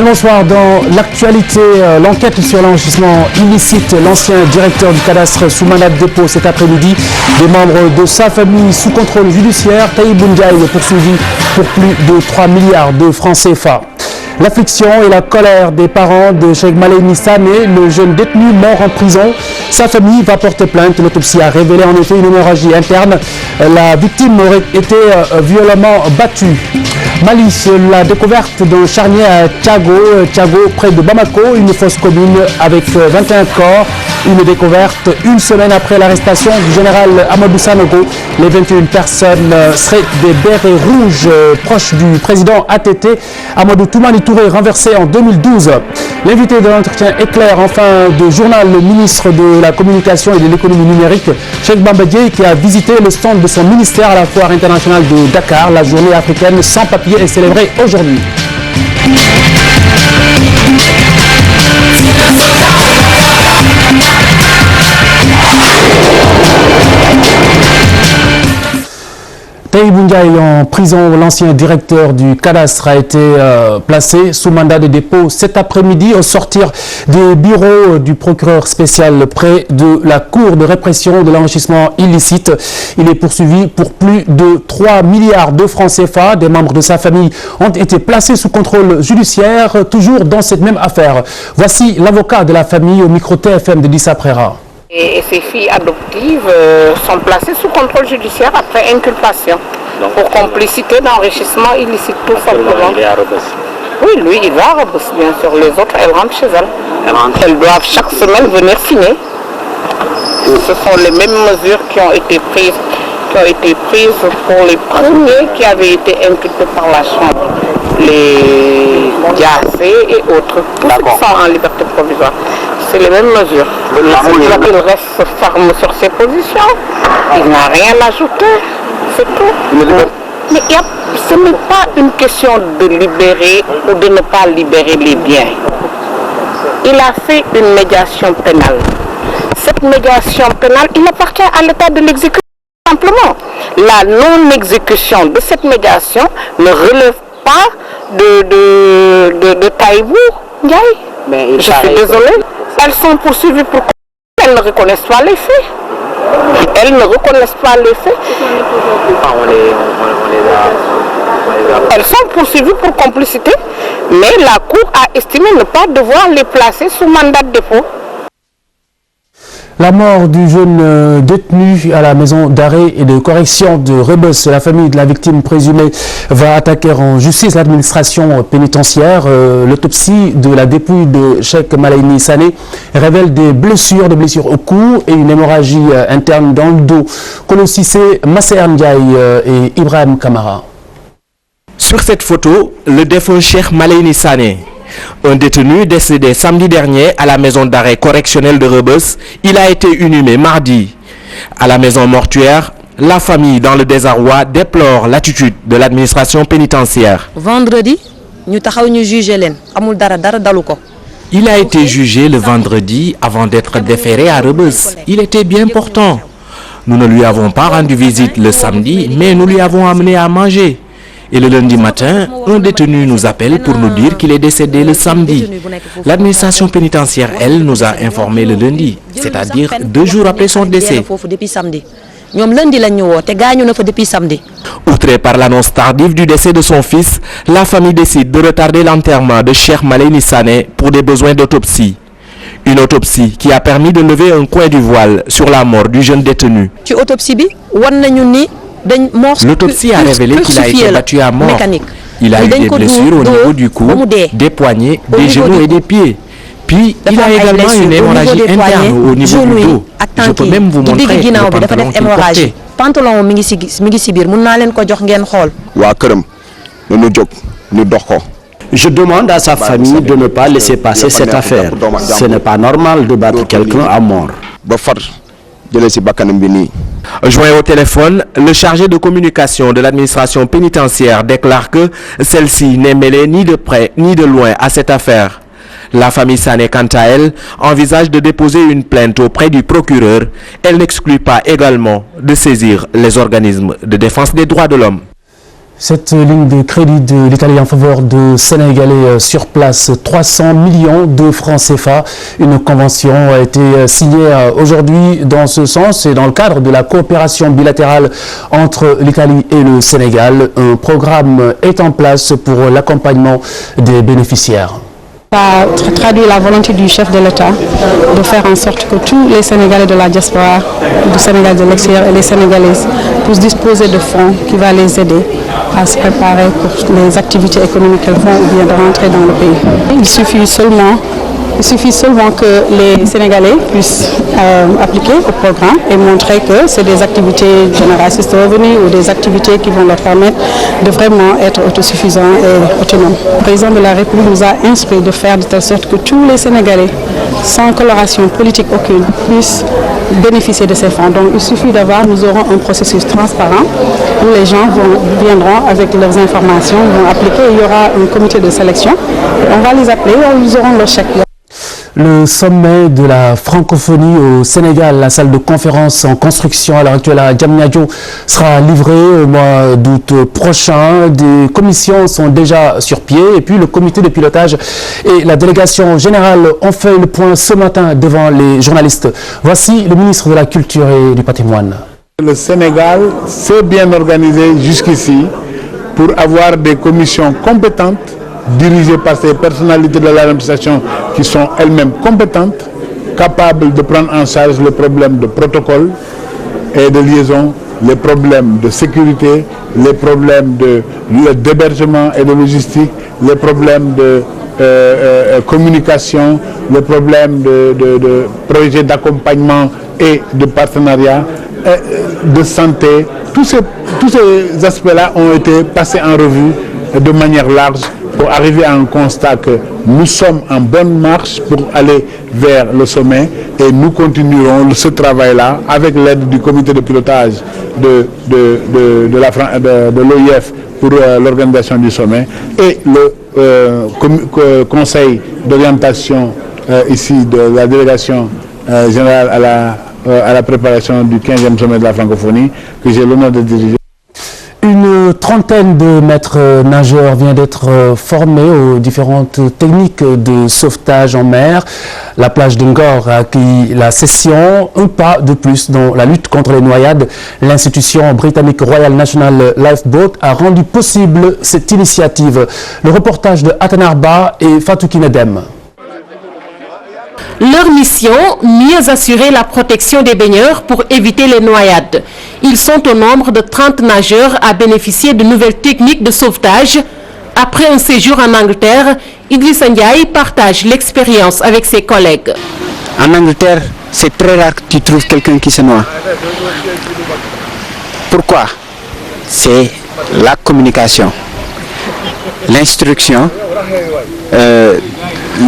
Bonsoir. Dans l'actualité, l'enquête sur l'enrichissement illicite, l'ancien directeur du cadastre sous mandat de dépôt cet après-midi, des membres de sa famille sous contrôle judiciaire, Taïb Ndiaye est poursuivi pour plus de 3 milliards de francs CFA. L'affliction et la colère des parents de Cheikh Malayni Sané, le jeune détenu mort en prison. Sa famille va porter plainte. L'autopsie a révélé en effet une hémorragie interne. La victime aurait été violemment battue. Mali, la découverte d'un charnier à Thiago, près de Bamako, une fosse commune avec 21 corps. Une découverte une semaine après l'arrestation du général Amadou Sanogo. Les 21 personnes seraient des bérets rouges proches du président ATT, Amadou Toumani Touré, renversé en 2012. L'invité de l'entretien éclair en fin de journal, le ministre de la Communication et de l'économie numérique, Cheikh Bamba Dièye, qui a visité le stand de son ministère à la foire internationale de Dakar. La journée africaine sans papier est célébrée aujourd'hui. Taïb Ndiaye en prison. L'ancien directeur du cadastre a été placé sous mandat de dépôt cet après-midi au sortir des bureaux du procureur spécial près de la cour de répression de l'enrichissement illicite. Il est poursuivi pour plus de 3 milliards de francs CFA. Des membres de sa famille ont été placés sous contrôle judiciaire, toujours dans cette même affaire. Voici l'avocat de la famille au micro TFM de Dissa Prera. Et ses filles adoptives sont placées sous contrôle judiciaire après inculpation pour complicité d'enrichissement illicite, tout simplement. Il est à Rebeuss. Oui, lui, il va à Rebeuss, bien sûr. Les autres, elles rentrent chez elles. Elles doivent chaque semaine venir signer. Ce sont les mêmes mesures qui ont été prises pour les premiers qui avaient été inculpés par la Chambre. Les Diacé et autres, tous ceux qui sont en liberté provisoire. C'est les mêmes mesures. Il reste ferme sur ses positions. Il n'a rien ajouté. C'est tout. Mais ce n'est pas une question de libérer ou de ne pas libérer les biens. Il a fait une médiation pénale. Cette médiation pénale, il appartient à l'état de l'exécution. Simplement, la non-exécution de cette médiation ne relève pas de Taïbou Ndiaye. Je suis désolée. Elles sont poursuivies pour qu'elles ne reconnaissent pas les faits. Elles ne reconnaissent pas les faits. Elles sont poursuivies pour complicité, mais la Cour a estimé ne pas devoir les placer sous mandat de dépôt. La mort du jeune détenu à la maison d'arrêt et de correction de Rebeuss. La famille de la victime présumée va attaquer en justice l'administration pénitentiaire. L'autopsie de la dépouille de Cheikh Malayni Sané révèle des blessures au cou et une hémorragie interne dans le dos. Kolo Cissé, Masséer Ndiaye et Ibrahim Kamara. Sur cette photo, le défunt Cheikh Malayni Sané. Un détenu décédé samedi dernier à la maison d'arrêt correctionnelle de Rebeuss, il a été inhumé mardi. À la maison mortuaire, la famille dans le désarroi déplore l'attitude de l'administration pénitentiaire. Vendredi, il a été jugé le vendredi avant d'être déféré à Rebeuss. Il était bien portant. Nous ne lui avons pas rendu visite le samedi, mais nous lui avons amené à manger. Et le lundi matin, un détenu nous appelle pour nous dire qu'il est décédé le samedi. L'administration pénitentiaire, elle, nous a informé le lundi, c'est-à-dire 2 jours après son décès. Outrée par l'annonce tardive du décès de son fils, la famille décide de retarder l'enterrement de Cheikh Malayni Sané pour des besoins d'autopsie. Une autopsie qui a permis de lever un coin du voile sur la mort du jeune détenu. L'autopsie a révélé qu'il a été battu à mort. Il a eu des blessures au niveau du cou, des poignets, des genoux et des pieds. Puis, il a également une hémorragie interne au niveau du dos. Je peux même vous montrer le pantalon qu'il portait. Je demande à sa famille de ne pas laisser passer cette affaire. Ce n'est pas normal de battre quelqu'un à mort. Joint au téléphone, le chargé de communication de l'administration pénitentiaire déclare que celle-ci n'est mêlée ni de près ni de loin à cette affaire. La famille Sané, quant à elle, envisage de déposer une plainte auprès du procureur. Elle n'exclut pas également de saisir les organismes de défense des droits de l'homme. Cette ligne de crédit de l'Italie en faveur de Sénégalais sur place, 300 millions de francs CFA. Une convention a été signée aujourd'hui dans ce sens et dans le cadre de la coopération bilatérale entre l'Italie et le Sénégal. Un programme est en place pour l'accompagnement des bénéficiaires. Ça traduit la volonté du chef de l'État de faire en sorte que tous les Sénégalais de la diaspora, du Sénégal de l'extérieur et les Sénégalaises puissent disposer de fonds qui vont les aider à se préparer pour les activités économiques qu'elles font ou bien de rentrer dans le pays. Il suffit seulement que les Sénégalais puissent appliquer au programme et montrer que c'est des activités génératrices de revenus ou des activités qui vont leur permettre de vraiment être autosuffisants et autonomes. Le président de la République nous a instruit de faire de telle sorte que tous les Sénégalais, sans coloration politique aucune, puissent bénéficier de ces fonds. Donc il suffit nous aurons un processus transparent où les gens viendront avec leurs informations, vont appliquer. Il y aura un comité de sélection. On va les appeler, ils auront leur chèque. Le sommet de la francophonie au Sénégal, la salle de conférence en construction à l'heure actuelle à Diamniadio, sera livrée au mois d'août prochain. Des commissions sont déjà sur pied et puis le comité de pilotage et la délégation générale ont fait le point ce matin devant les journalistes. Voici le ministre de la Culture et du Patrimoine. Le Sénégal s'est bien organisé jusqu'ici pour avoir des commissions compétentes dirigées par ces personnalités de l'administration qui sont elles-mêmes compétentes, capables de prendre en charge les problèmes de protocole et de liaison, les problèmes de sécurité, les problèmes d'hébergement et de logistique, les problèmes de communication, les problèmes de projets d'accompagnement et de partenariat, de santé. Tous ces aspects-là ont été passés en revue de manière large pour arriver à un constat que nous sommes en bonne marche pour aller vers le sommet et nous continuerons ce travail-là avec l'aide du comité de pilotage de l'OIF pour l'organisation du sommet et le conseil d'orientation ici de la délégation générale à la préparation du 15e sommet de la francophonie que j'ai l'honneur de diriger. Une trentaine de maîtres nageurs vient d'être formés aux différentes techniques de sauvetage en mer. La plage de Ngor a accueilli la session, un pas de plus dans la lutte contre les noyades. L'institution britannique Royal National Lifeboat a rendu possible cette initiative. Le reportage de Atanarba et Fatou Kinedem. Leur mission, mieux assurer la protection des baigneurs pour éviter les noyades. Ils sont au nombre de 30 nageurs à bénéficier de nouvelles techniques de sauvetage. Après un séjour en Angleterre, Idrissa Ndiaye partage l'expérience avec ses collègues. En Angleterre, c'est très rare que tu trouves quelqu'un qui se noie. Pourquoi? C'est la communication, l'instruction,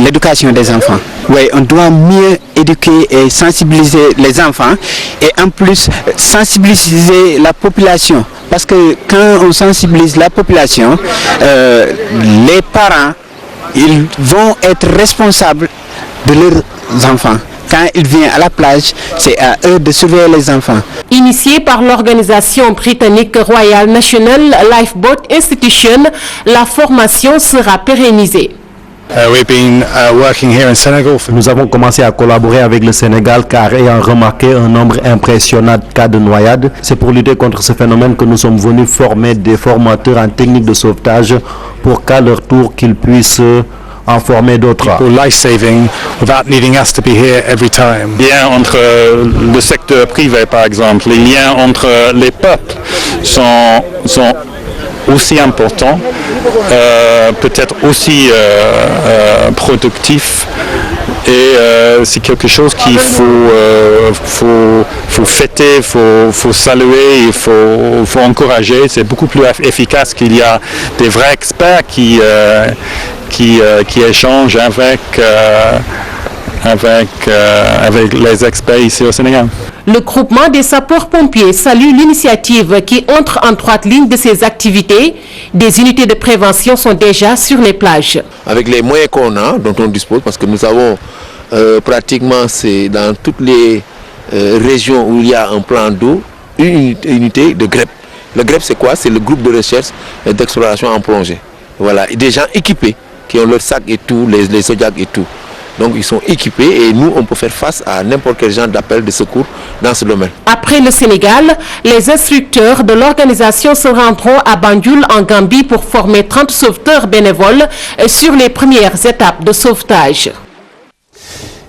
l'éducation des enfants. Oui, on doit mieux éduquer et sensibiliser les enfants et en plus sensibiliser la population. Parce que quand on sensibilise la population, les parents, ils vont être responsables de leurs enfants. Quand ils viennent à la plage, c'est à eux de surveiller les enfants. Initiée par l'organisation britannique Royal National Lifeboat Institution, la formation sera pérennisée. Nous avons commencé à collaborer avec le Sénégal car ayant remarqué un nombre impressionnant de cas de noyade, c'est pour lutter contre ce phénomène que nous sommes venus former des formateurs en technique de sauvetage pour qu'à leur tour qu'ils puissent en former d'autres. Life-saving without needing us to be here every time. Les liens entre le secteur privé par exemple, les liens entre les peuples sont aussi important, peut-être aussi productif et c'est quelque chose qu'il faut fêter, il faut saluer, il faut encourager. C'est beaucoup plus efficace qu'il y a des vrais experts qui échangent avec les experts ici au Sénégal. Le groupement des sapeurs-pompiers salue l'initiative qui entre en droite ligne de ses activités. Des unités de prévention sont déjà sur les plages. Avec les moyens qu'on a, dont on dispose, parce que nous avons pratiquement, c'est dans toutes les régions où il y a un plan d'eau, une unité de GREP Le GREP, c'est quoi? C'est le groupe de recherche et d'exploration en plongée. Voilà, et des gens équipés qui ont leur sac et tout, les Zodiac et tout. Donc ils sont équipés et nous, on peut faire face à n'importe quel genre d'appel de secours dans ce domaine. Après le Sénégal, les instructeurs de l'organisation se rendront à Banjul en Gambie pour former 30 sauveteurs bénévoles sur les premières étapes de sauvetage.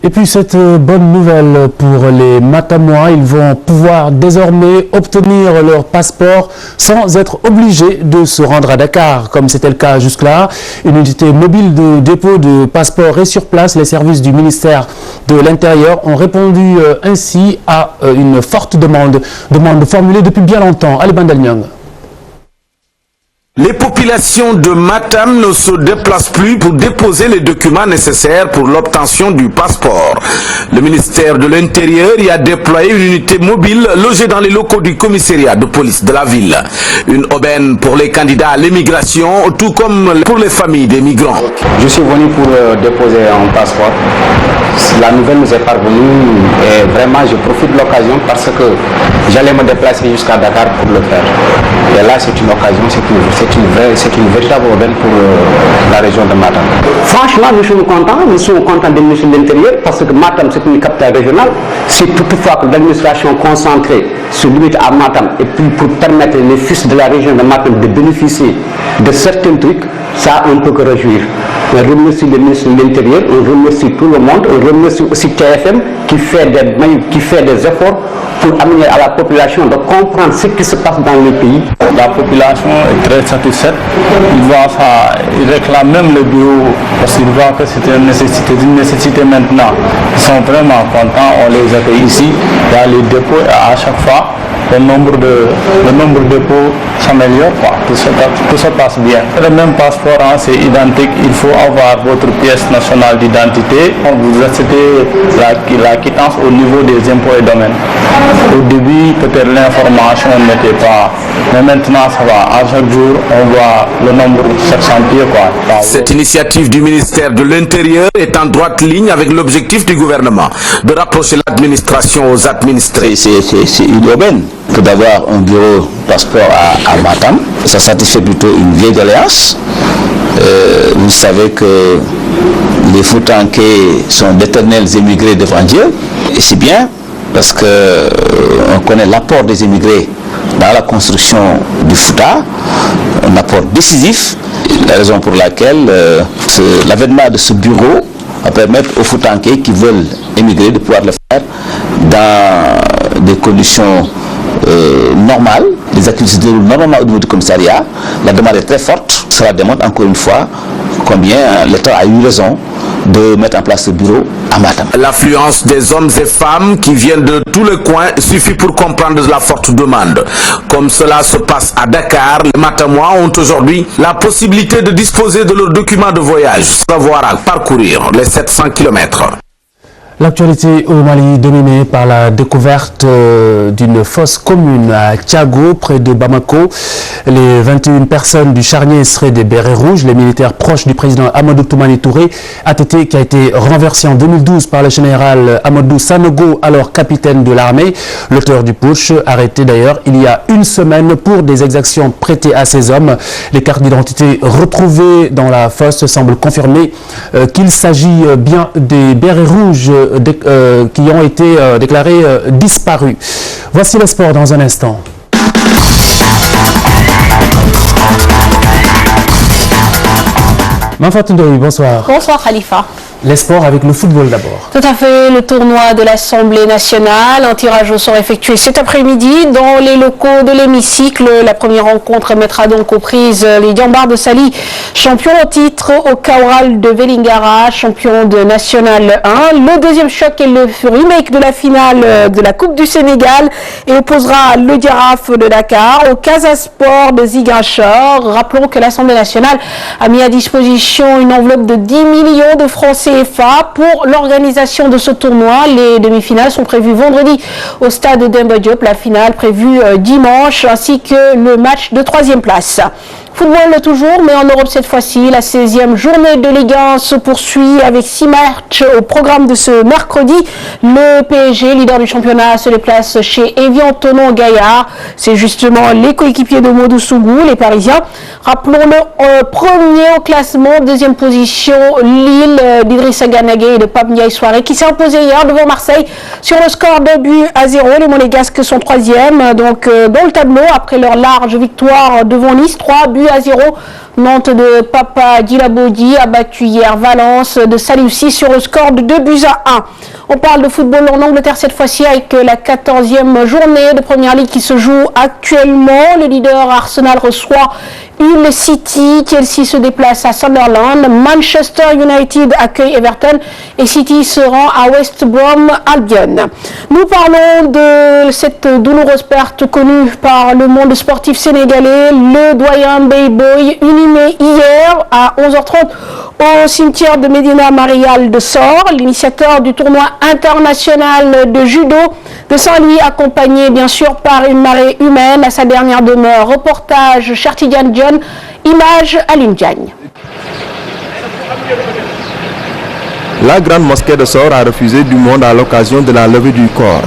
Et puis cette bonne nouvelle pour les Matamois, ils vont pouvoir désormais obtenir leur passeport sans être obligés de se rendre à Dakar, comme c'était le cas jusque-là. Une unité mobile de dépôt de passeport est sur place. Les services du ministère de l'Intérieur ont répondu ainsi à une forte demande formulée depuis bien longtemps. Ali Bandel Nyang. Les populations de Matam ne se déplacent plus pour déposer les documents nécessaires pour l'obtention du passeport. Le ministère de l'Intérieur y a déployé une unité mobile logée dans les locaux du commissariat de police de la ville. Une aubaine pour les candidats à l'immigration, tout comme pour les familles des migrants. Je suis venu pour déposer un passeport. La nouvelle nous est parvenue et vraiment je profite de l'occasion parce que j'allais me déplacer jusqu'à Dakar pour le faire. Et là c'est une occasion, c'est une véritable aubaine pour la région de Matam. Franchement, nous sommes contents du ministre de l'Intérieur parce que Matam c'est une capitale régionale. Si toutefois que l'administration concentrée se limite à Matam et puis pour permettre les fils de la région de Matam de bénéficier de certains trucs, ça on ne peut que réjouir. On remercie le ministre de l'Intérieur, on remercie tout le monde, on remercie aussi TFM qui fait des efforts pour amener à la population de comprendre ce qui se passe dans le pays. La population est très satisfaite. Ils voient ça, ils réclament même le bureau parce qu'ils voient que c'est une nécessité maintenant. Ils sont vraiment contents, on les accueille ici. Il y a les dépôts et à chaque fois le nombre de dépôts s'améliore, tout se passe bien. Le même passeport, c'est identique, il faut avoir votre pièce nationale d'identité. Vous achetez la quittance au niveau des impôts et domaines. Au début, peut-être l'information n'était pas, mais maintenant ça va. À chaque jour, on voit le nombre s'accentuer. Cette initiative du ministère de l'Intérieur est en droite ligne avec l'objectif du gouvernement de rapprocher l'administration aux administrés. C'est une aubaine que d'avoir un bureau passeport à Matam. Ça satisfait plutôt une vieille doléance. Vous savez que les Foutanké sont d'éternels émigrés devant Dieu. Et c'est bien parce qu'on connaît l'apport des émigrés dans la construction du Fouta, un apport décisif. La raison pour laquelle l'avènement de ce bureau va permettre aux Foutanké qui veulent émigrer de pouvoir le faire dans des conditions normales. Les activités se déroulent normalement au niveau du commissariat. La demande est très forte. Cela démontre encore une fois combien l'État a eu raison de mettre en place ce bureau à Matam. L'affluence des hommes et femmes qui viennent de tous les coins suffit pour comprendre la forte demande. Comme cela se passe à Dakar, les Matamois ont aujourd'hui la possibilité de disposer de leurs documents de voyage sans avoir à parcourir les 700 km. L'actualité au Mali dominée par la découverte d'une fosse commune à Thiago, près de Bamako. Les 21 personnes du charnier seraient des bérets rouges. Les militaires proches du président Amadou Toumani Touré, ATT, qui a été renversé en 2012 par le général Amadou Sanogo, alors capitaine de l'armée. L'auteur du putsch, arrêté d'ailleurs il y a une semaine pour des exactions prêtées à ces hommes. Les cartes d'identité retrouvées dans la fosse semblent confirmer qu'il s'agit bien des bérets rouges qui ont été déclarés disparus. Voici le sport dans un instant. Manfatou Ndoye, bonsoir. Bonsoir Khalifa. Les sports avec le football d'abord. Tout à fait, le tournoi de l'Assemblée nationale. Un tirage au sort effectué cet après-midi dans les locaux de l'hémicycle. La première rencontre mettra donc aux prises les Diambars de Sali, champion au titre, au Kaoural de Vélingara, champion de National 1. Le deuxième choc est le remake de la finale de la Coupe du Sénégal et opposera le Giraffe de Dakar au Casasport de Ziguinchor. Rappelons que l'Assemblée nationale a mis à disposition une enveloppe de 10 millions de francs CFA pour l'organisation de ce tournoi. Les demi-finales sont prévues vendredi au stade Demba Diop, la finale prévue dimanche, ainsi que le match de troisième place. Football toujours, mais en Europe cette fois-ci. La 16e journée de Ligue 1 se poursuit avec 6 matchs au programme de ce mercredi. Le PSG, leader du championnat, se déplace chez Evian Tonon Gaillard. C'est justement les coéquipiers de Modou Sougou, les Parisiens. Rappelons-le, premier au classement, deuxième position, Lille d'Idrissa Ganagué et de Pape Ndiaye Souaré qui s'est imposé hier devant Marseille sur le score de 2-0. Les Monégasques sont troisième donc dans le tableau après leur large victoire devant Nice, 3-0. Nantes de Papa Djilabodi a battu hier Valence de Saloussi sur le score de 2-1. On parle de football en Angleterre cette fois-ci avec la 14e journée de Première Ligue qui se joue actuellement. Le leader Arsenal reçoit Hull City, Chelsea se déplace à Sunderland, Manchester United accueille Everton et City se rend à West Brom Albion. Nous parlons de cette douloureuse perte connue par le monde sportif sénégalais. Le doyen Mbaye inhumé hier à 11h30 au cimetière de Médina Marial de Sor, l'initiateur du tournoi international de judo de Saint-Louis, accompagné bien sûr par une marée humaine à sa dernière demeure. Reportage Chertidiane John, image Aline Diagne. La grande mosquée de Sor a refusé du monde à l'occasion de la levée du corps.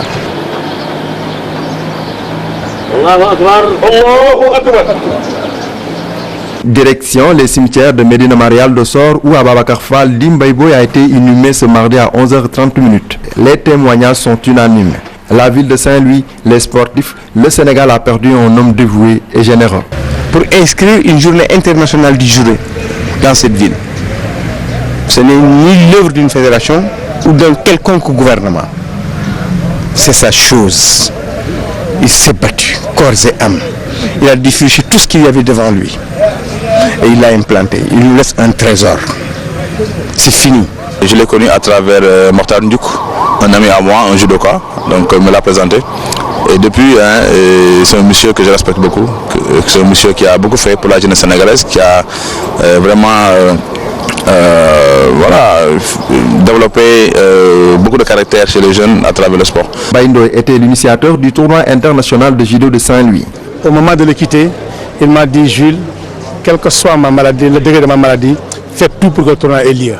Direction les cimetières de Médina Marial de Sor où Ababakar Fall Dimbaïboy a été inhumé ce mardi à 11h30. Les témoignages sont unanimes. La ville de Saint-Louis, les sportifs, le Sénégal a perdu un homme dévoué et généreux. Pour inscrire une journée internationale du judo dans cette ville, ce n'est ni l'œuvre d'une fédération ou d'un quelconque gouvernement. C'est sa chose. Il s'est battu, corps et âme. Il a défriché tout ce qu'il y avait devant lui. Et il l'a implanté. Il nous laisse un trésor. C'est fini. Je l'ai connu à travers Mortar Ndiouk, un ami à moi, un judoka, donc il me l'a présenté. Et depuis, c'est un monsieur que je respecte beaucoup, c'est un monsieur qui a beaucoup fait pour la jeunesse sénégalaise, qui a vraiment développé beaucoup de caractère chez les jeunes à travers le sport. Baïndo était l'initiateur du tournoi international de judo de Saint-Louis. Au moment de le quitter, il m'a dit: Jules, quelle que soit ma maladie, le degré de ma maladie, faites tout pour que le tournoi ait lieu.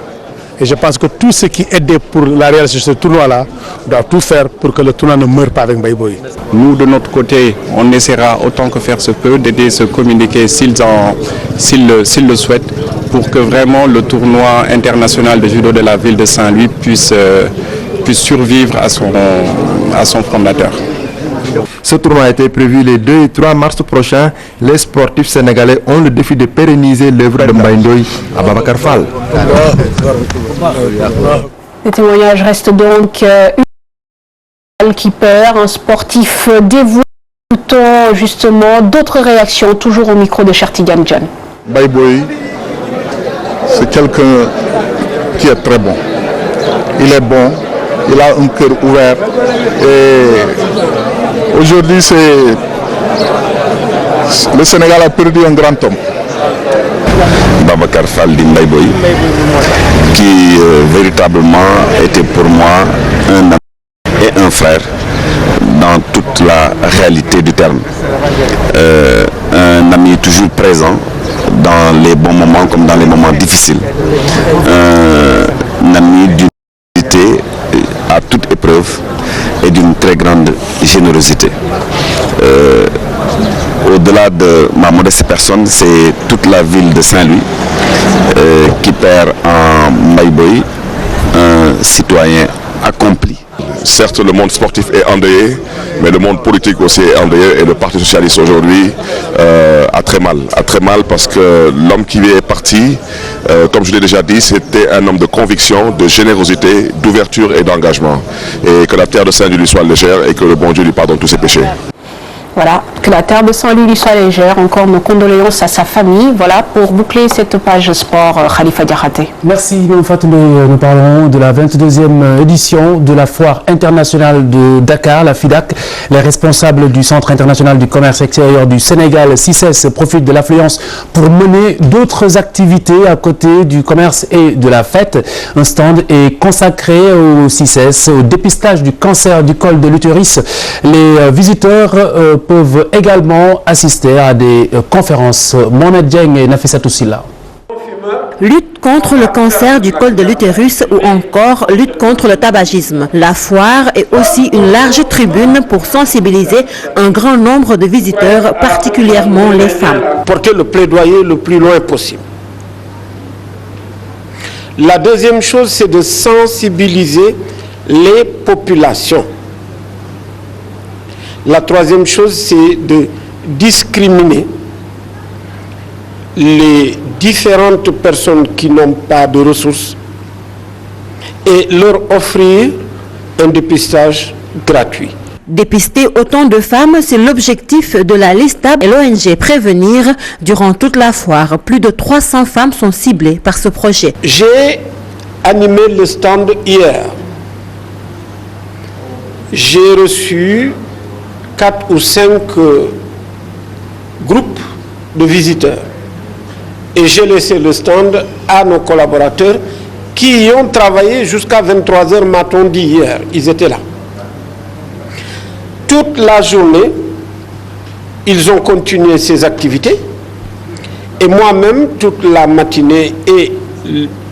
Et je pense que tous ceux qui aidaient pour la réalisation de ce tournoi-là doivent tout faire pour que le tournoi ne meure pas avec Mbaye. Nous, de notre côté, on essaiera autant que faire se peut d'aider ce communiqué s'ils le souhaitent pour que vraiment le tournoi international de judo de la ville de Saint-Louis puisse survivre à son fondateur. Ce tournoi a été prévu les 2 et 3 mars prochains. Les sportifs sénégalais ont le défi de pérenniser l'œuvre de Mbaye à Ababakar Fall. Le témoignage reste donc qui perd, un sportif dévoué. Écoutons justement d'autres réactions, toujours au micro de Chertidiane John. Mbaye, c'est quelqu'un qui est très bon. Il est bon, il a un cœur ouvert et aujourd'hui le Sénégal a perdu un grand homme. Babakar Fall Dimbaïboy, qui véritablement était pour moi un ami et un frère dans toute la réalité du terme. Un ami toujours présent dans les bons moments comme dans les moments difficiles. Un ami d'une unité à toute épreuve et d'une très grande générosité. Au-delà de ma modeste personne, c'est toute la ville de Saint-Louis qui perd en Mbaye un citoyen accompli. Certes, le monde sportif est endeuillé, mais le monde politique aussi est endeuillé et le Parti socialiste aujourd'hui a très mal parce que l'homme qui est parti, comme je l'ai déjà dit, c'était un homme de conviction, de générosité, d'ouverture et d'engagement. Et que la terre de Saint-Louis lui soit légère et que le bon Dieu lui pardonne tous ses péchés. Voilà, que la terre de Saint-Louis lui soit légère. Encore nos condoléances à sa famille. Voilà, pour boucler cette page sport, Khalifa Diakhaté. Merci, nous parlons de la 22e édition de la foire internationale de Dakar, la FIDAK. Les responsables du Centre international du commerce extérieur du Sénégal, CICES, profitent de l'affluence pour mener d'autres activités à côté du commerce et de la fête. Un stand est consacré au CICES, au dépistage du cancer du col de l'utérus. Les visiteurs peuvent également assister à des conférences. Mohamed Dieng et Nafissatou Silla. Lutte contre le cancer du col de l'utérus ou encore lutte contre le tabagisme. La foire est aussi une large tribune pour sensibiliser un grand nombre de visiteurs, particulièrement les femmes. Porter le plaidoyer le plus loin possible. La deuxième chose, c'est de sensibiliser les populations. La troisième chose, c'est de discriminer les différentes personnes qui n'ont pas de ressources et leur offrir un dépistage gratuit. Dépister autant de femmes, c'est l'objectif de la LISTAB et l'ONG Prévenir durant toute la foire. Plus de 300 femmes sont ciblées par ce projet. J'ai animé le stand hier. J'ai reçu 4 ou 5 groupes de visiteurs. Et j'ai laissé le stand à nos collaborateurs qui y ont travaillé jusqu'à 23h, m'a-t-on dit hier. Ils étaient là. Toute la journée, ils ont continué ces activités. Et moi-même, toute la matinée et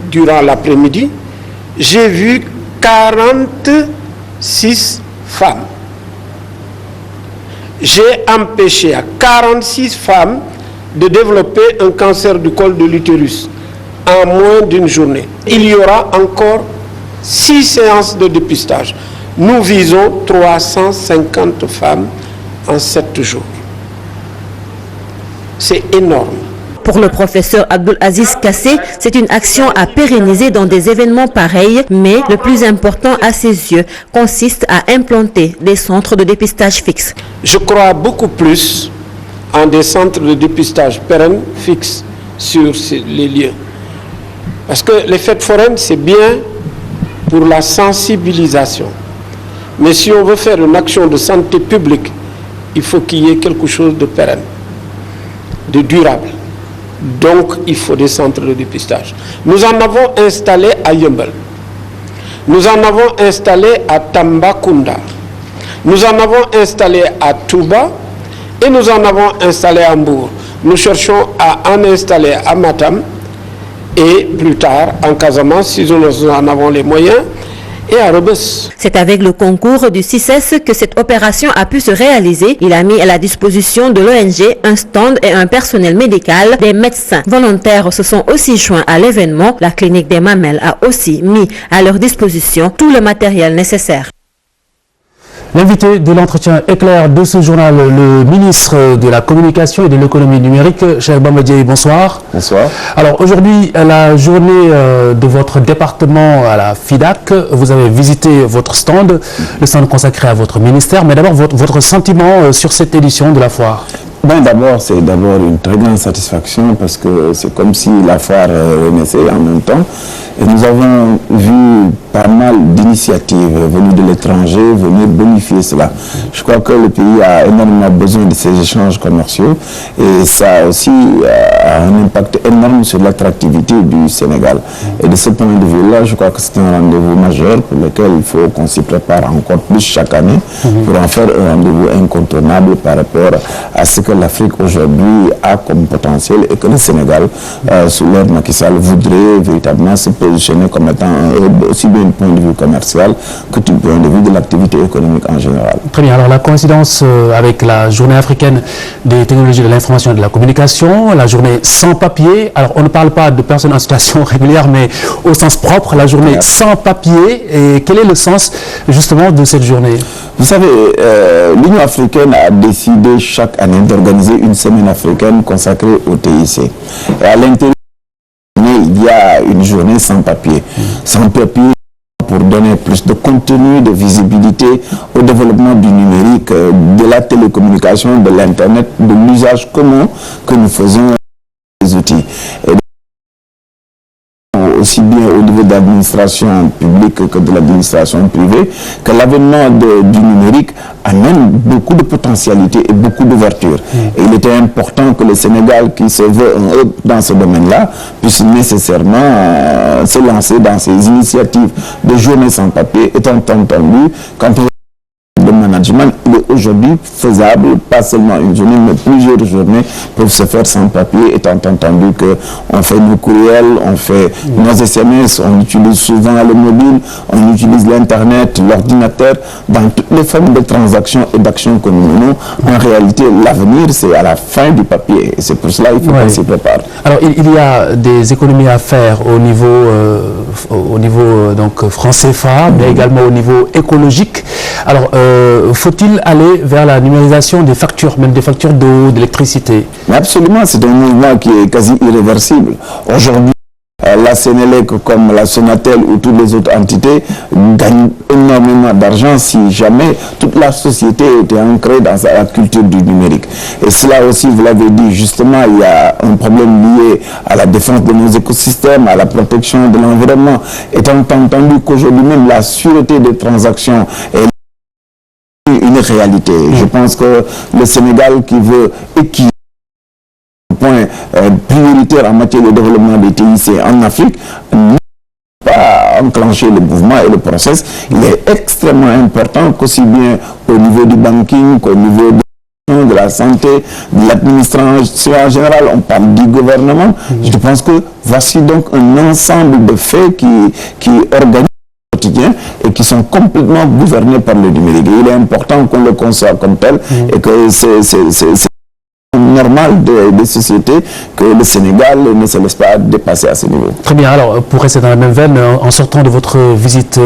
durant l'après-midi, j'ai vu 46 femmes. J'ai empêché à 46 femmes de développer un cancer du col de l'utérus en moins d'une journée. Il y aura encore 6 séances de dépistage. Nous visons 350 femmes en 7 jours. C'est énorme. Pour le professeur Abdul Aziz Kassé, c'est une action à pérenniser dans des événements pareils, mais le plus important à ses yeux consiste à implanter des centres de dépistage fixes. Je crois beaucoup plus en des centres de dépistage pérennes, fixes sur les lieux. Parce que les fêtes foraines, c'est bien pour la sensibilisation. Mais si on veut faire une action de santé publique, il faut qu'il y ait quelque chose de pérenne, de durable. Donc, il faut des centres de dépistage. Nous en avons installé à Yembel. Nous en avons installé à Tambacounda. Nous en avons installé à Touba. Et nous en avons installé à Mbour. Nous cherchons à en installer à Matam et plus tard en Casamance, si nous en avons les moyens, et à Rebus. C'est avec le concours du CICES que cette opération a pu se réaliser. Il a mis à la disposition de l'ONG un stand et un personnel médical. Des médecins volontaires se sont aussi joints à l'événement. La clinique des Mamelles a aussi mis à leur disposition tout le matériel nécessaire. L'invité de l'entretien éclair de ce journal, le ministre de la Communication et de l'économie numérique, Cheikh Bamba Dièye, bonsoir. Bonsoir. Alors aujourd'hui, à la journée de votre département à la FIDAC, vous avez visité votre stand, le stand consacré à votre ministère. Mais d'abord, votre sentiment sur cette édition de la foire? D'abord, c'est une très grande satisfaction parce que c'est comme si la foire renaissait en même temps. Et nous avons vu pas mal d'initiatives venues de l'étranger venir bonifier cela. Je crois que le pays a énormément besoin de ces échanges commerciaux et ça aussi a un impact énorme sur l'attractivité du Sénégal. Et de ce point de vue-là, je crois que c'est un rendez-vous majeur pour lequel il faut qu'on s'y prépare encore plus chaque année pour en faire un rendez-vous incontournable par rapport à ce que l'Afrique aujourd'hui a comme potentiel et que le Sénégal, sous l'ère Macky Sall, voudrait véritablement se positionner comme étant aussi bien du point de vue commercial que du point de vue de l'activité économique en général. Très bien. Alors la coïncidence avec la journée africaine des technologies de l'information et de la communication, la journée sans papier. Alors on ne parle pas de personnes en situation régulière, mais au sens propre, la journée sans papier. Et quel est le sens justement de cette journée? Vous savez, l'Union africaine a décidé chaque année d'organiser une semaine africaine consacrée au TIC. Et à l'intérieur, il y a une journée sans papier. Sans papier pour donner plus de contenu, de visibilité au développement du numérique, de la télécommunication, de l'Internet, de l'usage commun que nous faisons des outils. Et aussi bien au niveau de l'administration publique que de l'administration privée, que l'avènement du numérique amène beaucoup de potentialités et beaucoup d'ouverture. Et il était important que le Sénégal, qui se veut un hub dans ce domaine-là, puisse nécessairement se lancer dans ces initiatives de journée sans papier, étant entendu quand on de management management, il est aujourd'hui faisable, pas seulement une journée, mais plusieurs journées peuvent se faire sans papier, étant entendu qu'on fait nos courriels, on fait nos SMS, on utilise souvent le mobile, on utilise l'Internet, l'ordinateur, dans toutes les formes de transactions et d'actions que nous menons. En réalité, l'avenir, c'est à la fin du papier. Et c'est pour cela qu'il faut qu'on s'y prépare. Alors, il y a des économies à faire au niveau donc, franc CFA, mais également au niveau écologique. Alors, faut-il aller vers la numérisation des factures, même des factures d'eau, d'électricité? Absolument, c'est un mouvement qui est quasi irréversible. Aujourd'hui, la Sénélec comme la Sonatel ou toutes les autres entités gagnent énormément d'argent si jamais toute la société était ancrée dans la culture du numérique. Et cela aussi, vous l'avez dit, justement, il y a un problème lié à la défense de nos écosystèmes, à la protection de l'environnement, étant entendu qu'aujourd'hui même la sûreté des transactions est une réalité. Je pense que le Sénégal qui veut équilibrer point prioritaire en matière de développement des TIC en Afrique, n'a pas enclenché le mouvement et le process. Il est extrêmement important qu'aussi bien au niveau du banking qu'au niveau de la santé, de l'administration en général, on parle du gouvernement. Je pense que voici donc un ensemble de faits qui organisent le quotidien et qui sont complètement gouvernés par le numérique. Et il est important qu'on le conçoive comme tel et que c'est normal des sociétés que le Sénégal ne se laisse pas dépasser à ce niveau. Très bien, alors pour rester dans la même veine, en sortant de votre visite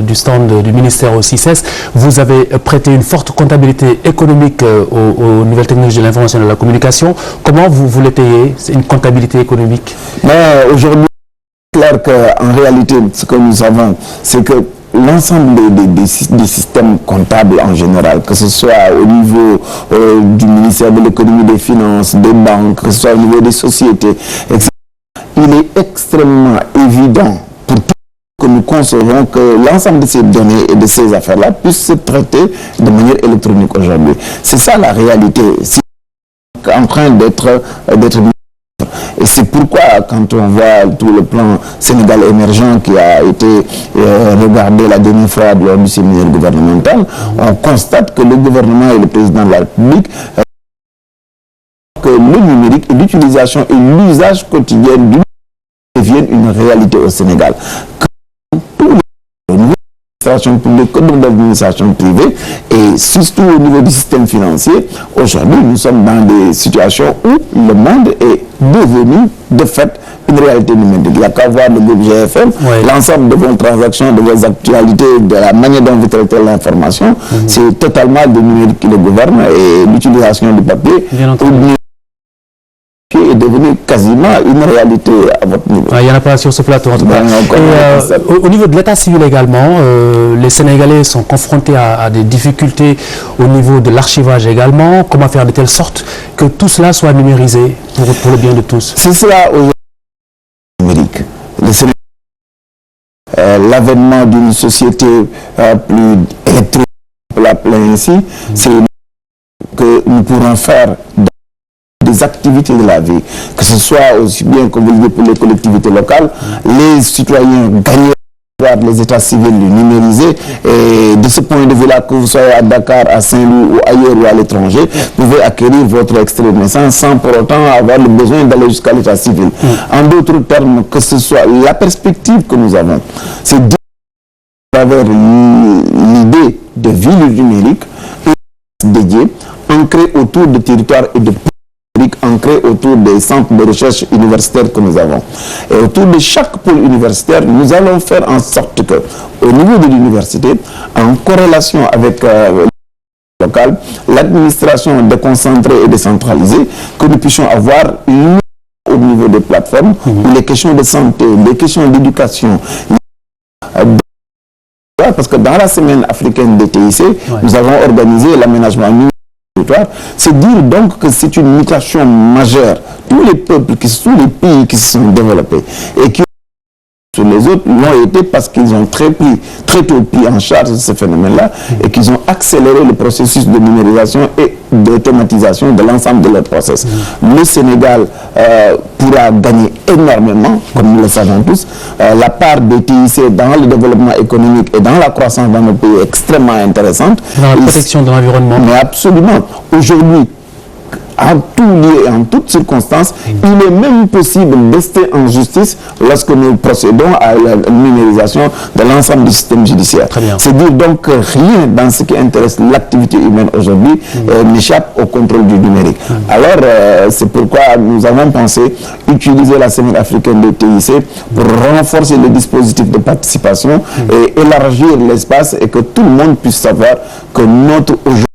du stand du ministère au CICES, vous avez prêté une forte comptabilité économique aux nouvelles technologies de l'information et de la communication. Comment vous l'étayez, une comptabilité économique? Aujourd'hui, c'est clair qu'en réalité, ce que nous savons, c'est que l'ensemble des systèmes comptables en général, que ce soit au niveau du ministère de l'économie, des finances, des banques, que ce soit au niveau des sociétés, etc., il est extrêmement évident pour tout que nous concevons que l'ensemble de ces données et de ces affaires-là puissent se traiter de manière électronique aujourd'hui. C'est ça la réalité. C'est en train d'être et c'est pourquoi, quand on voit tout le plan Sénégal émergent qui a été regardé la dernière fois lors du séminaire gouvernemental, on constate que le gouvernement et le président de la République que le numérique et l'utilisation et l'usage quotidien du numérique deviennent une réalité au Sénégal. L'administration publique comme de l'administration privée et surtout au niveau du système financier, aujourd'hui nous sommes dans des situations où le monde est devenu de fait une réalité numérique. Il n'y a qu'à voir le groupe GFM, l'ensemble de vos transactions, de vos actualités, de la manière dont vous traitez l'information, c'est totalement le numérique qui le gouverne et l'utilisation du papier est devenu quasiment une réalité à votre niveau. Il y en a pas sur ce plateau en tout cas. Au niveau de l'état civil également, les Sénégalais sont confrontés à des difficultés au niveau de l'archivage également. Comment faire de telle sorte que tout cela soit numérisé pour le bien de tous? C'est cela aujourd'hui numérique. L'avènement d'une société plus électronique, on peut l'appeler ainsi, c'est que nous pourrons faire des activités de la vie, que ce soit aussi bien comme vous le dites pour les collectivités locales, les citoyens gagnent les états civils numérisés et de ce point de vue-là, que vous soyez à Dakar, à Saint-Louis ou ailleurs ou à l'étranger, vous pouvez acquérir votre extrait de naissance sans pour autant avoir le besoin d'aller jusqu'à l'état civil. En d'autres termes, que ce soit la perspective que nous avons, c'est de travers l'idée de ville numérique dédiée, ancrée autour de territoires et de ancré autour des centres de recherche universitaires que nous avons. Et autour de chaque pôle universitaire, nous allons faire en sorte que, au niveau de l'université, en corrélation avec local, l'administration déconcentrée et décentralisée, que nous puissions avoir une au niveau des plateformes, où les questions de santé, les questions d'éducation, parce que dans la semaine africaine des TIC, nous avons organisé l'aménagement c'est dire donc que c'est une mutation majeure. Tous les peuples, tous les pays qui se sont développés et qui sur les autres l'ont été parce qu'ils ont très tôt pris en charge ce phénomène-là et qu'ils ont accéléré le processus de numérisation et d'automatisation de l'ensemble de leur process. Le Sénégal pourra gagner énormément, comme nous le savons tous. La part des TIC dans le développement économique et dans la croissance dans nos pays est extrêmement intéressante. Dans la protection de l'environnement. Mais absolument. Aujourd'hui, en tout lieu et en toutes circonstances, il est même possible d'ester en justice lorsque nous procédons à la numérisation de l'ensemble du système judiciaire. C'est dire donc que rien dans ce qui intéresse l'activité humaine aujourd'hui n'échappe au contrôle du numérique. Alors, c'est pourquoi nous avons pensé utiliser la Semaine africaine de TIC pour renforcer le dispositif de participation et élargir l'espace et que tout le monde puisse savoir que notre aujourd'hui,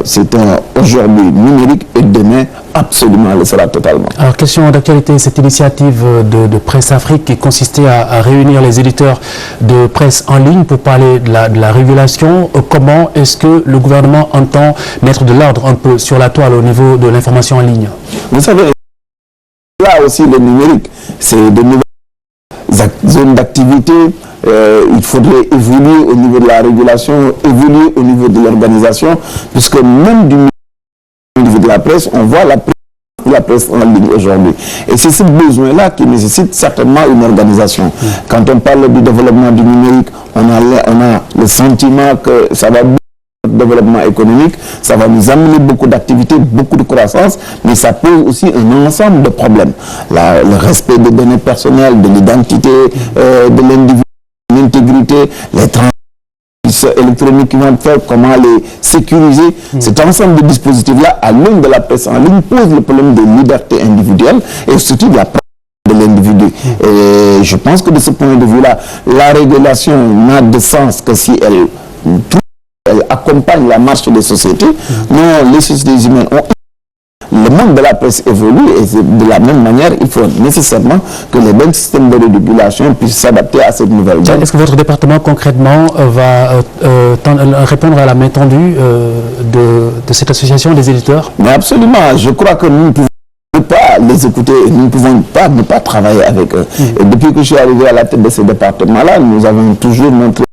c'est un aujourd'hui numérique et demain absolument le sera totalement. Alors, question d'actualité, cette initiative de Presse Afrique qui consistait à réunir les éditeurs de presse en ligne pour parler de la régulation. Comment est-ce que le gouvernement entend mettre de l'ordre un peu sur la toile au niveau de l'information en ligne? Vous savez, là aussi le numérique, c'est de nouvelles zones d'activité. Il faudrait évoluer au niveau de la régulation, évoluer au niveau de l'organisation, puisque même du niveau de la presse, on voit la presse en ligne aujourd'hui. Et c'est ce besoin-là qui nécessite certainement une organisation. Quand on parle du développement du numérique, on a le sentiment que ça va le développement économique, ça va nous amener beaucoup d'activités, beaucoup de croissance, mais ça pose aussi un ensemble de problèmes. Le respect des données personnelles, de l'identité de l'individu, l'intégrité, les transactions électroniques qui vont faire, comment les sécuriser. Cet ensemble de dispositifs-là, à l'aune de la presse en ligne, pose le problème de liberté individuelle et surtout de la de l'individu. Et je pense que de ce point de vue-là, la régulation n'a de sens que si elle accompagne la marche des sociétés. Non, les sociétés humaines ont le monde de la presse évolue et de la même manière, il faut nécessairement que les bons systèmes de régulation puissent s'adapter à cette nouvelle donne. Est-ce que votre département concrètement va répondre à la main tendue de cette association des éditeurs? Mais absolument, je crois que nous ne pouvons pas les écouter, nous ne pouvons pas ne pas travailler avec eux. Et depuis que je suis arrivé à la tête de ce département-là, nous avons toujours montré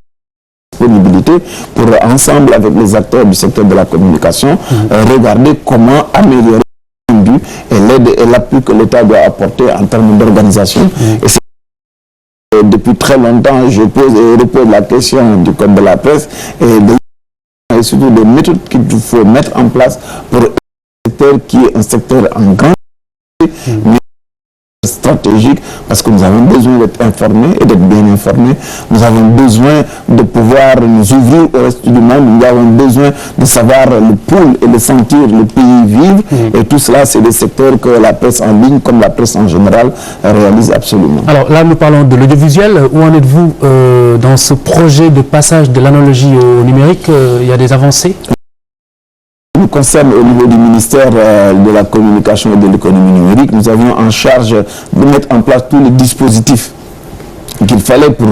disponibilité pour ensemble avec les acteurs du secteur de la communication regarder comment améliorer et l'aide et l'appui que l'État doit apporter en termes d'organisation. Et depuis très longtemps, je pose et repose la question du code de la presse et surtout des méthodes qu'il faut mettre en place pour un secteur qui est un secteur en grande mais stratégique, parce que nous avons besoin d'être informés et d'être bien informés. Nous avons besoin de pouvoir nous ouvrir au reste du monde. Nous avons besoin de savoir le pouls et de sentir le pays vivre. Et tout cela, c'est des secteurs que la presse en ligne, comme la presse en général, réalise absolument. Alors là, nous parlons de l'audiovisuel. Où en êtes-vous dans ce projet de passage de l'analogie au numérique? Il y a des avancées? Nous concerne au niveau du ministère de la communication et de l'économie numérique, nous avions en charge de mettre en place tous les dispositifs qu'il fallait pour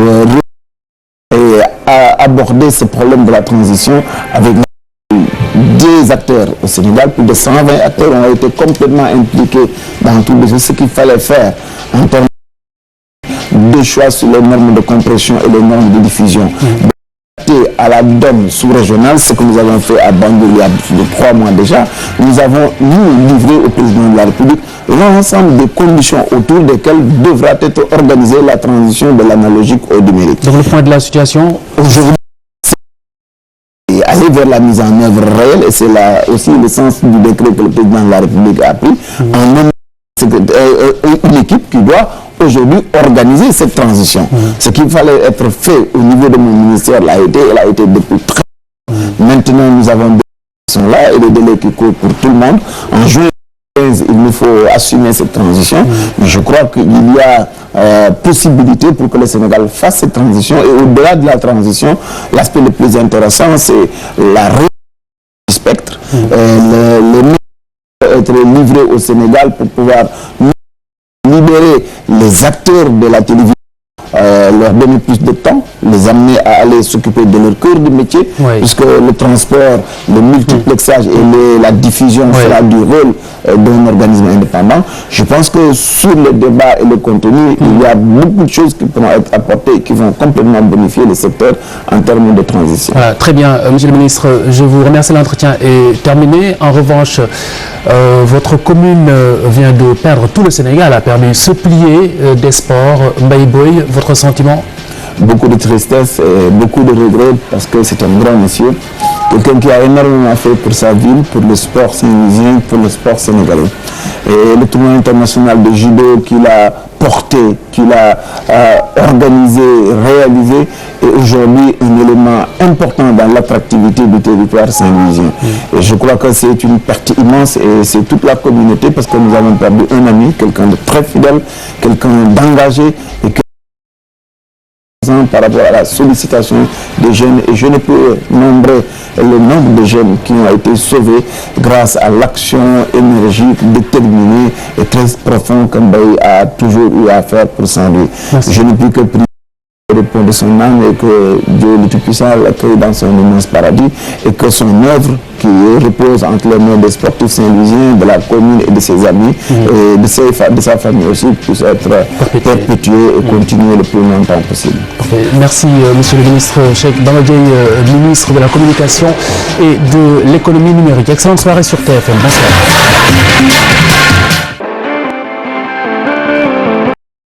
aborder ce problème de la transition avec des acteurs au Sénégal. Plus de 120 acteurs ont été complètement impliqués dans tout ce qu'il fallait faire en termes de choix sur les normes de compression et les normes de diffusion. À la donne sous-régionale, ce que nous avons fait à Banjul il y a 3 mois déjà, nous avons livré au président de la République l'ensemble des conditions autour desquelles devra être organisée la transition de l'analogique au numérique. Donc le point de la situation aujourd'hui, c'est aller vers la mise en œuvre réelle, et c'est là aussi le sens du décret que le président de la République a pris, une équipe qui doit aujourd'hui organiser cette transition. Ce qu'il fallait être fait au niveau de mon ministère elle a été depuis très longtemps. Maintenant, nous avons des sont là et des délais qui courent pour tout le monde. En juin 2015, il nous faut assumer cette transition. Mais je crois qu'il y a possibilité pour que le Sénégal fasse cette transition. Et au-delà de la transition, l'aspect le plus intéressant, c'est la réduction du spectre. Être livré au Sénégal pour pouvoir libérer les acteurs de la télévision leur donner plus de temps, les amener à aller s'occuper de leur cœur de métier, puisque le transport, le multiplexage et la diffusion sera du rôle d'un organisme indépendant. Je pense que sur le débat et le contenu, il y a beaucoup de choses qui pourront être apportées et qui vont complètement bonifier le secteur en termes de transition. Voilà, très bien, Monsieur le ministre, je vous remercie. L'entretien est terminé. En revanche, votre commune vient de perdre, tout le Sénégal a perdu ce pilier des sports. Mbaye Boye, votre sentiment? Beaucoup de tristesse et beaucoup de regrets parce que c'est un grand monsieur, quelqu'un qui a énormément fait pour sa ville, pour le sport saint-louisien, pour le sport sénégalais. Et le tournoi international de judo qu'il a porté, qu'il a organisé, réalisé, est aujourd'hui un élément important dans l'attractivité du territoire saint-louisien. Et je crois que c'est une perte immense et c'est toute la communauté parce que nous avons perdu un ami, quelqu'un de très fidèle, quelqu'un d'engagé et que par rapport à la sollicitation des jeunes, et je ne peux nombrer le nombre de jeunes qui ont été sauvés grâce à l'action énergique, déterminée et très profonde qu'Mbaye a toujours eu à faire pour Saint-Louis. Je ne peux que prier de son âme et que Dieu le Tout-Puissant l'accueille dans son immense paradis et que son œuvre qui repose entre les mains des sportifs saint-louisiens, de la commune et de ses amis et de sa famille aussi puisse être perpétuée et continuer le plus longtemps possible. Merci Monsieur le ministre Cheikh Bamba Dièye, ministre de la Communication et de l'Économie numérique. Excellente soirée sur TFM. Bonsoir.